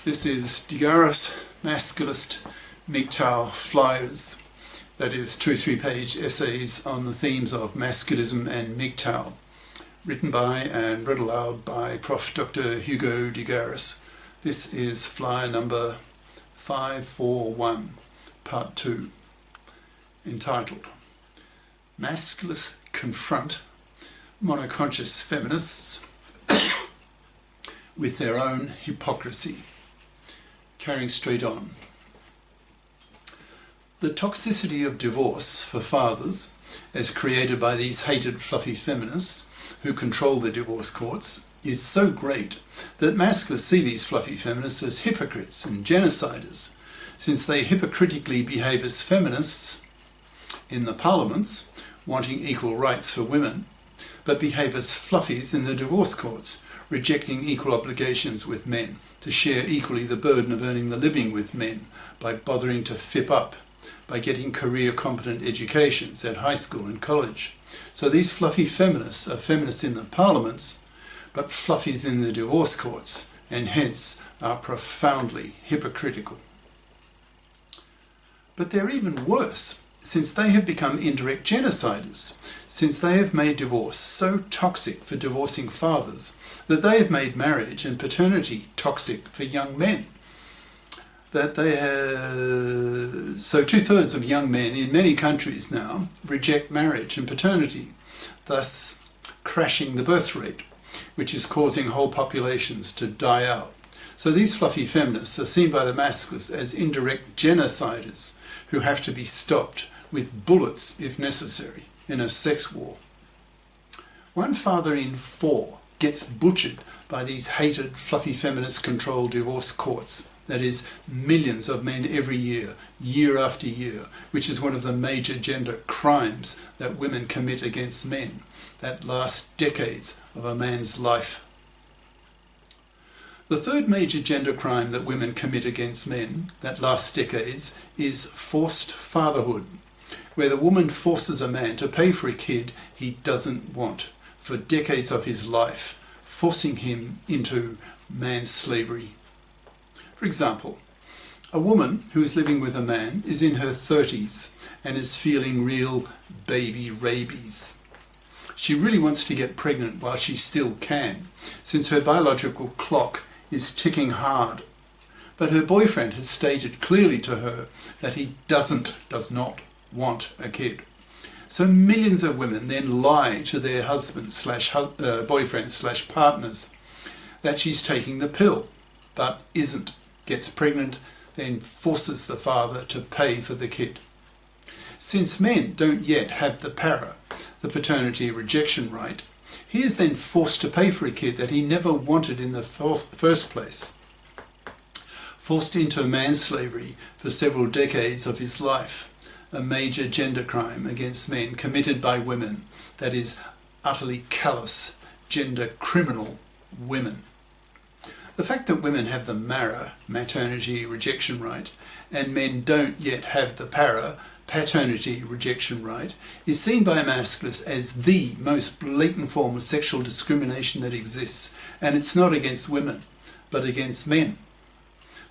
This is Garis, Masculist MGTOW flyers, that is 2 3-page essays on the themes of masculism and MGTOW, written by and read aloud by Prof. Dr. Hugo de Garis. This is flyer number 541, part 2, entitled Masculists Confront Monoconscious Feminists with their own hypocrisy. Carrying straight on. The toxicity of divorce for fathers, as created by these hated fluffy feminists who control the divorce courts, is so great that masculists see these fluffy feminists as hypocrites and genociders, since they hypocritically behave as feminists in the parliaments, wanting equal rights for women, but behave as fluffies in the divorce courts, rejecting equal obligations with men, to share equally the burden of earning the living with men by bothering to fip up, by getting career competent educations at high school and college. So these fluffy feminists are feminists in the parliaments, but fluffies in the divorce courts, and hence are profoundly hypocritical. But they're even worse, since they have become indirect genociders, since they have made divorce so toxic for divorcing fathers that they have made marriage and paternity toxic for young men. That they have... So 2/3 of young men in many countries now reject marriage and paternity, thus crashing the birth rate, which is causing whole populations to die out. So these fluffy feminists are seen by the masculists as indirect genociders who have to be stopped with bullets if necessary in a sex war. One father in 4 gets butchered by these hated fluffy feminist controlled divorce courts. That is, millions of men every year, year after year, which is one of the major gender crimes that women commit against men that last decades of a man's life. The third major gender crime that women commit against men that lasts decades is forced fatherhood, where the woman forces a man to pay for a kid he doesn't want for decades of his life, forcing him into manslavery. For example, a woman who is living with a man is in her 30s and is feeling real baby rabies. She really wants to get pregnant while she still can, since her biological clock is ticking hard. But her boyfriend has stated clearly to her that he does not want a kid. So millions of women then lie to their husbands slash boyfriends slash partners that she's taking the pill, but isn't, gets pregnant, then forces the father to pay for the kid. Since men don't yet have the paternity rejection right, he is then forced to pay for a kid that he never wanted in the first place, forced into manslavery for several decades of his life. A major gender crime against men committed by women, that is, utterly callous, gender criminal women. The fact that women have the maternity rejection right, and men don't yet have the paternity rejection right, is seen by masculists as the most blatant form of sexual discrimination that exists, and it's not against women, but against men.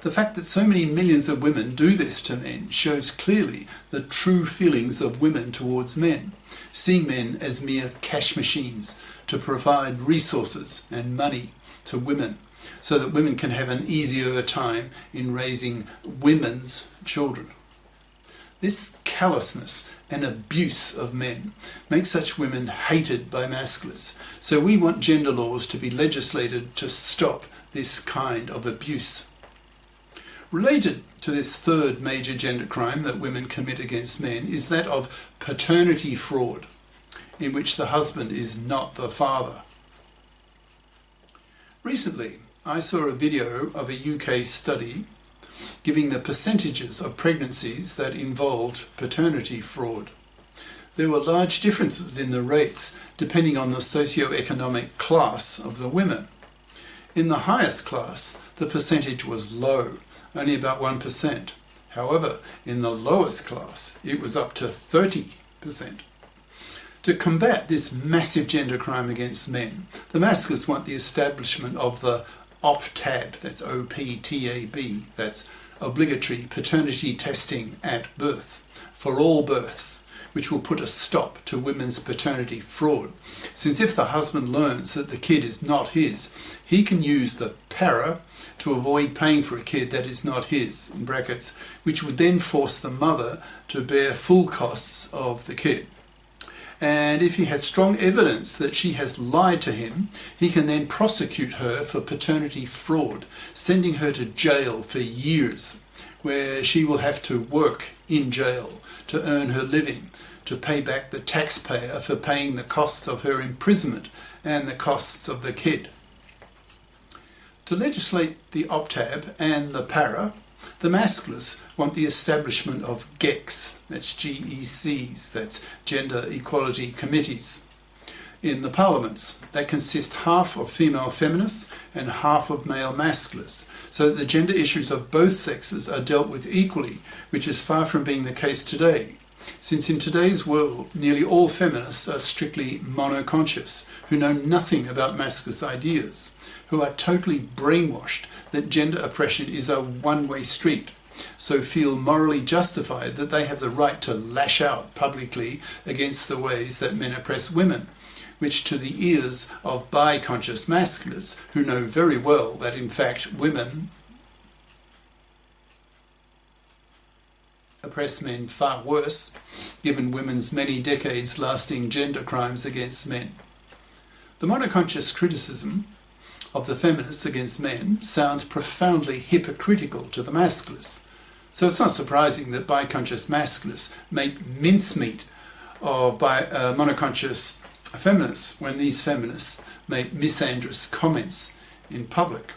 The fact that so many millions of women do this to men shows clearly the true feelings of women towards men, seeing men as mere cash machines to provide resources and money to women, so that women can have an easier time in raising women's children. This callousness and abuse of men makes such women hated by masculists, so we want gender laws to be legislated to stop this kind of abuse. Related to this third major gender crime that women commit against men is that of paternity fraud, in which the husband is not the father. Recently, I saw a video of a UK study giving the percentages of pregnancies that involved paternity fraud. There were large differences in the rates depending on the socio-economic class of the women. In the highest class, the percentage was low, only about 1%. However, in the lowest class, it was up to 30%. To combat this massive gender crime against men, the masculists want the establishment of the OPTAB, that's OPTAB, that's obligatory paternity testing at birth for all births, which will put a stop to women's paternity fraud. Since if the husband learns that the kid is not his, he can use the para to avoid paying for a kid that is not his, in brackets, which would then force the mother to bear full costs of the kid. And if he has strong evidence that she has lied to him, he can then prosecute her for paternity fraud, sending her to jail for years, where she will have to work in jail to earn her living, to pay back the taxpayer for paying the costs of her imprisonment and the costs of the kid. To legislate the OPTAB and the para, the Masculists want the establishment of GECs, that's GECs, that's Gender Equality Committees, in the parliaments that consist half of female feminists and half of male masculists, so that the gender issues of both sexes are dealt with equally, which is far from being the case today. Since in today's world, nearly all feminists are strictly monoconscious, who know nothing about masculist ideas, who are totally brainwashed that gender oppression is a one-way street, so feel morally justified that they have the right to lash out publicly against the ways that men oppress women, which to the ears of biconscious masculists, who know very well that in fact women oppress men far worse, given women's many decades lasting gender crimes against men. The monoconscious criticism of the feminists against men sounds profoundly hypocritical to the masculists. So it's not surprising that biconscious masculists make mincemeat of monoconscious feminists when these feminists make misandrous comments in public.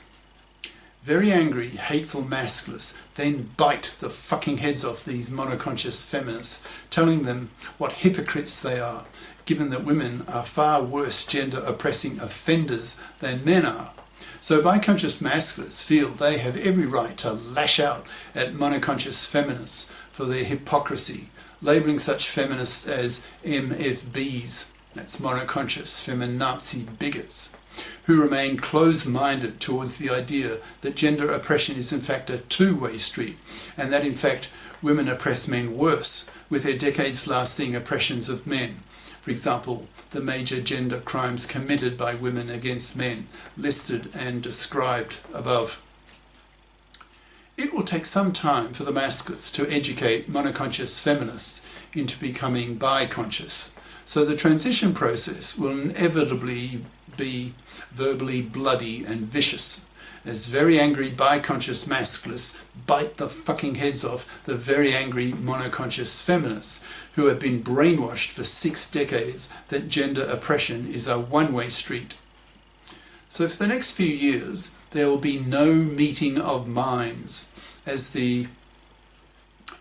Very angry, hateful masculists then bite the fucking heads off these monoconscious feminists, telling them what hypocrites they are, given that women are far worse gender oppressing offenders than men are. So biconscious masculists feel they have every right to lash out at monoconscious feminists for their hypocrisy, labelling such feminists as MFBs, that's monoconscious feminazi bigots, who remain closed-minded towards the idea that gender oppression is in fact a two-way street, and that in fact women oppress men worse with their decades-lasting oppressions of men. For example, the major gender crimes committed by women against men, listed and described above. It will take some time for the masculists to educate monoconscious feminists into becoming biconscious, so the transition process will inevitably be verbally bloody and vicious, as very angry biconscious masculists bite the fucking heads off the very angry monoconscious feminists who have been brainwashed for 6 decades that gender oppression is a one-way street. So for the next few years there will be no meeting of minds, as the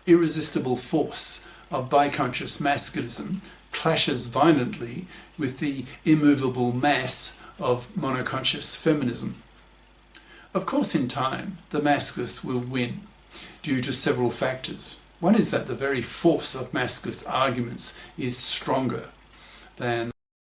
irresistible force of biconscious masculism clashes violently with the immovable mass of monoconscious feminism. Of course, in time, the masculists will win due to several factors. One is that the very force of masculist arguments is stronger than